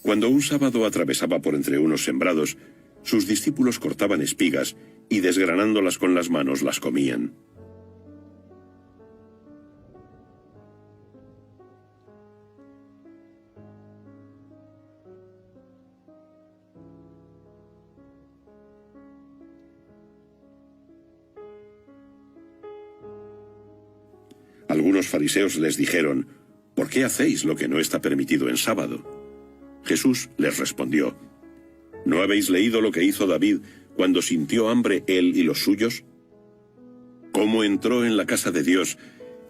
Cuando un sábado atravesaba por entre unos sembrados, sus discípulos cortaban espigas y desgranándolas con las manos las comían. Algunos fariseos les dijeron: ¿por qué hacéis lo que no está permitido en sábado? Jesús les respondió: ¿no habéis leído lo que hizo David cuando sintió hambre él y los suyos? Cómo entró en la casa de Dios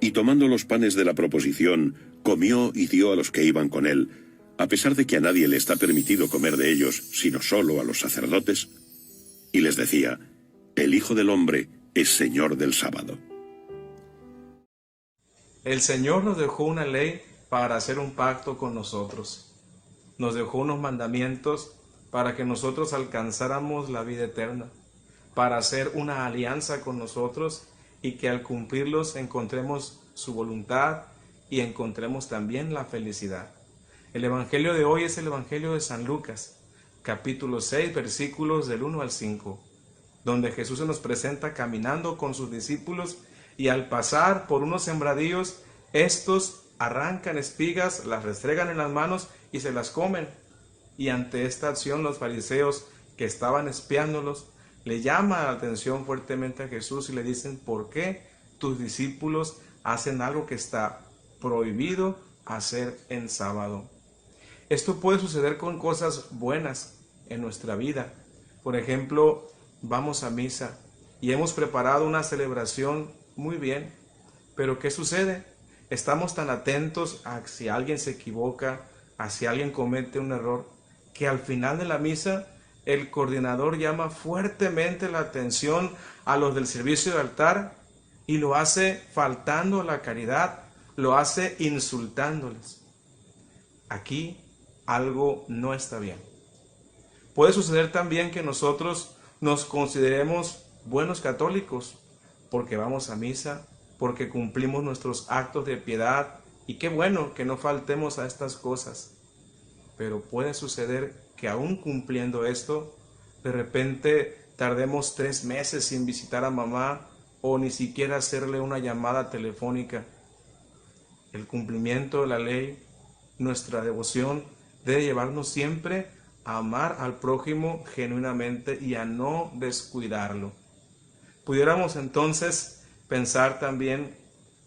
y tomando los panes de la proposición, comió y dio a los que iban con él, a pesar de que a nadie le está permitido comer de ellos, sino solo a los sacerdotes. Y les decía: el Hijo del Hombre es Señor del sábado. El Señor nos dejó una ley para hacer un pacto con nosotros. Nos dejó unos mandamientos para que nosotros alcanzáramos la vida eterna, para hacer una alianza con nosotros y que al cumplirlos encontremos su voluntad y encontremos también la felicidad. El Evangelio de hoy es el Evangelio de San Lucas, capítulo 6, versículos del 1 al 5, donde Jesús se nos presenta caminando con sus discípulos y al pasar por unos sembradíos, estos arrancan espigas, las restregan en las manos y se las comen. Y ante esta acción los fariseos que estaban espiándolos le llaman la atención fuertemente a Jesús y le dicen: ¿por qué tus discípulos hacen algo que está prohibido hacer en sábado? Esto puede suceder con cosas buenas en nuestra vida. Por ejemplo, vamos a misa y hemos preparado una celebración muy bien, pero ¿qué sucede? Estamos tan atentos a si alguien se equivoca, a si alguien comete un error, que al final de la misa el coordinador llama fuertemente la atención a los del servicio de altar y lo hace faltando a la caridad, lo hace insultándoles. Aquí algo no está bien. Puede suceder también que nosotros nos consideremos buenos católicos, porque vamos a misa, porque cumplimos nuestros actos de piedad, y qué bueno que no faltemos a estas cosas. Pero puede suceder que aún cumpliendo esto, de repente tardemos 3 meses sin visitar a mamá o ni siquiera hacerle una llamada telefónica. El cumplimiento de la ley, nuestra devoción, debe llevarnos siempre a amar al prójimo genuinamente y a no descuidarlo. Pudiéramos entonces pensar también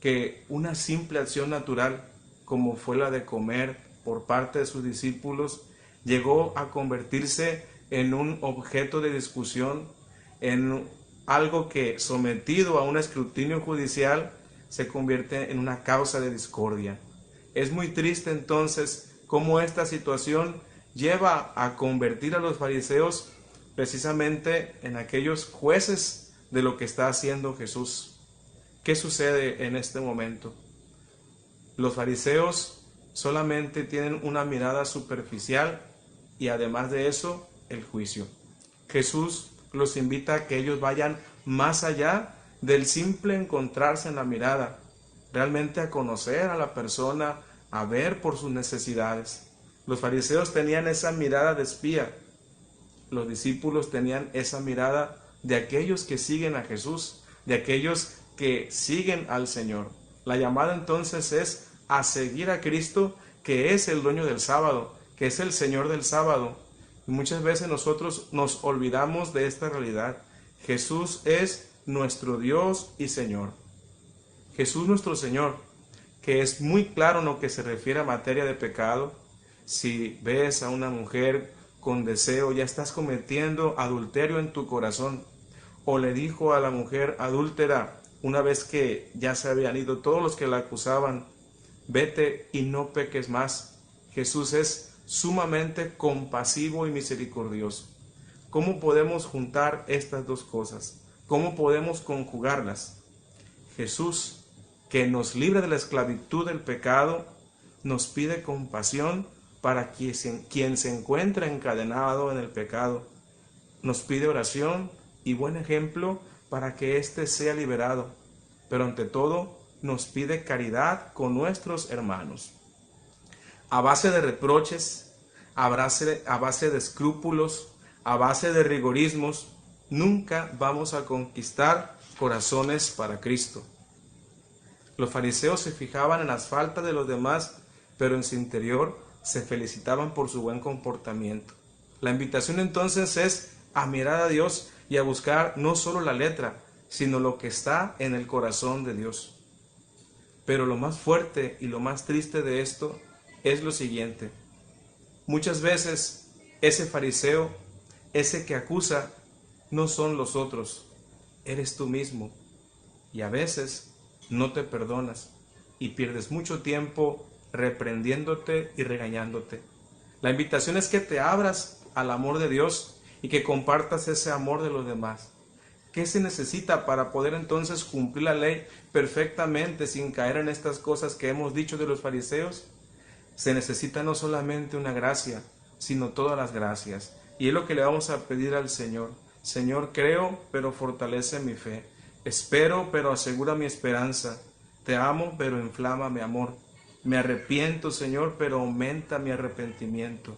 que una simple acción natural, como fue la de comer por parte de sus discípulos, llegó a convertirse en un objeto de discusión, en algo que, sometido a un escrutinio judicial, se convierte en una causa de discordia. Es muy triste entonces cómo esta situación lleva a convertir a los fariseos precisamente en aquellos jueces de lo que está haciendo Jesús. ¿Qué sucede en este momento? Los fariseos solamente tienen una mirada superficial y además de eso, el juicio. Jesús los invita a que ellos vayan más allá del simple encontrarse en la mirada, realmente a conocer a la persona, a ver por sus necesidades. Los fariseos tenían esa mirada de espía, los discípulos tenían esa mirada de aquellos que siguen a Jesús, de aquellos que siguen al Señor. La llamada entonces es a seguir a Cristo, que es el dueño del sábado, que es el Señor del sábado. Y muchas veces nosotros nos olvidamos de esta realidad. Jesús es nuestro Dios y Señor. Jesús nuestro Señor, que es muy claro en lo que se refiere a materia de pecado. Si ves a una mujer con deseo, ya estás cometiendo adulterio en tu corazón. O le dijo a la mujer adúltera, una vez que ya se habían ido todos los que la acusaban: vete y no peques más. Jesús es sumamente compasivo y misericordioso. ¿Cómo podemos juntar estas dos cosas? ¿Cómo podemos conjugarlas? Jesús, que nos libra de la esclavitud del pecado, nos pide compasión para quien se encuentra encadenado en el pecado. Nos pide oración y buen ejemplo para que éste sea liberado. Pero ante todo, nos pide caridad con nuestros hermanos. A base de reproches, a base de escrúpulos, a base de rigorismos, nunca vamos a conquistar corazones para Cristo. Los fariseos se fijaban en las faltas de los demás, pero en su interior se felicitaban por su buen comportamiento. La invitación entonces es a mirar a Dios y a buscar no solo la letra, sino lo que está en el corazón de Dios. Pero lo más fuerte y lo más triste de esto es lo siguiente. Muchas veces ese fariseo, ese que acusa, no son los otros, eres tú mismo. Y a veces no te perdonas y pierdes mucho tiempo reprendiéndote y regañándote. La invitación es que te abras al amor de Dios y que compartas ese amor de los demás. ¿Qué se necesita para poder entonces cumplir la ley perfectamente sin caer en estas cosas que hemos dicho de los fariseos? Se necesita no solamente una gracia, sino todas las gracias. Y es lo que le vamos a pedir al Señor. Señor, creo, pero fortalece mi fe. Espero, pero asegura mi esperanza. Te amo, pero inflama mi amor. Me arrepiento, Señor, pero aumenta mi arrepentimiento.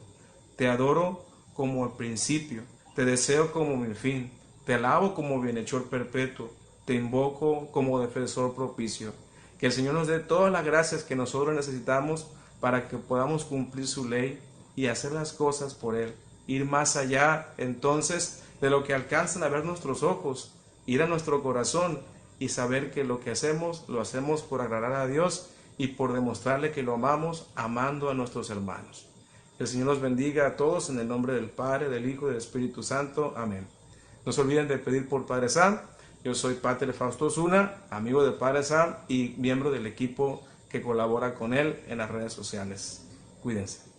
Te adoro como el principio. Te deseo como mi fin. Te alabo como bienhechor perpetuo. Te invoco como defensor propicio. Que el Señor nos dé todas las gracias que nosotros necesitamos para que podamos cumplir su ley y hacer las cosas por Él. Ir más allá, entonces, de lo que alcanzan a ver nuestros ojos. Ir a nuestro corazón y saber que lo que hacemos, lo hacemos por agradar a Dios y por demostrarle que lo amamos, amando a nuestros hermanos. Que el Señor los bendiga a todos en el nombre del Padre, del Hijo y del Espíritu Santo. Amén. No se olviden de pedir por Padre Sam. Yo soy Pater Fausto Osuna, amigo de Padre Sam y miembro del equipo que colabora con él en las redes sociales. Cuídense.